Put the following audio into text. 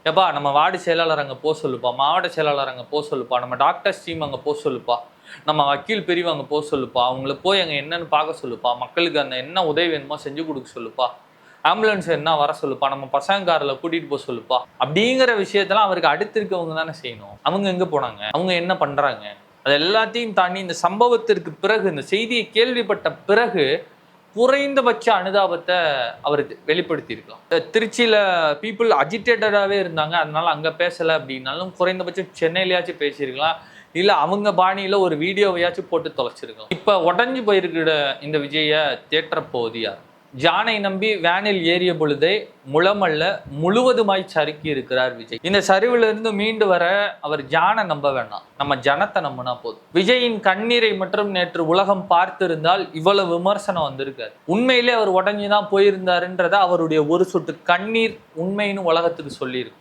எப்பா நம்ம வார்டு செயலாளர் அங்கே போக சொல்லுப்பா, மாவட்ட செயலாளர் அங்கே போக சொல்லுப்பா, நம்ம டாக்டர்ஸ் டீம் அங்கே போக சொல்லுப்பா, நம்ம வக்கீல் பிரிவு அங்கே போக சொல்லுப்பா, அவங்கள போய் அங்கே என்னன்னு பார்க்க சொல்லுப்பா, மக்களுக்கு அந்த என்ன உதவி வேணுமோ செஞ்சு கொடுக்க சொல்லுப்பா, ஆம்புலன்ஸ் என்ன வர சொல்லுப்பா, நம்ம பசங்க காரில் கூட்டிகிட்டு போக சொல்லுப்பா அப்படிங்கிற விஷயத்தெல்லாம் அவருக்கு அடுத்து இருக்கவங்க தானே செய்யணும். அவங்க எங்கே போனாங்க, அவங்க என்ன பண்ணுறாங்க, அது எல்லாத்தையும் தாண்டி இந்த சம்பவத்திற்கு பிறகு, இந்த செய்தியை கேள்விப்பட்ட பிறகு குறைந்தபட்ச அனுதாபத்தை அவர் வெளிப்படுத்தியிருக்கலாம். திருச்சியில் பீப்புள் அஜிடேட்டடாகவே இருந்தாங்க, அதனால அங்கே பேசலை அப்படின்னாலும் குறைந்தபட்சம் சென்னையிலையாச்சும் பேசியிருக்கலாம், இல்லை அவங்க பாணியில் ஒரு வீடியோவையாச்சும் போட்டு தொலைச்சிருக்கலாம். இப்போ உடஞ்சி போயிருக்கிற இந்த விஜயை தேற்றப்போகுது யார்? ஜானை நம்பி வேனில் ஏறிய பொழுதே முழமல்ல முழுவதுமாய் சறுக்கி இருக்கிறார் விஜய். இந்த சரிவிலிருந்து மீண்டு வர அவர் ஜானை நம்ப வேண்டாம், நம்ம ஜனத்தை நம்பினா போதும். விஜயின் கண்ணீரை மற்றும் நேற்று உலகம் பார்த்திருந்தால் இவ்வளவு விமர்சனம் வந்திருக்காரு. உண்மையிலே அவர் உடஞ்சிதான் போயிருந்தாருன்றத அவருடைய ஒரு சொட்டு கண்ணீர் உண்மைன்னு உலகத்துக்கு சொல்லியிருக்கு.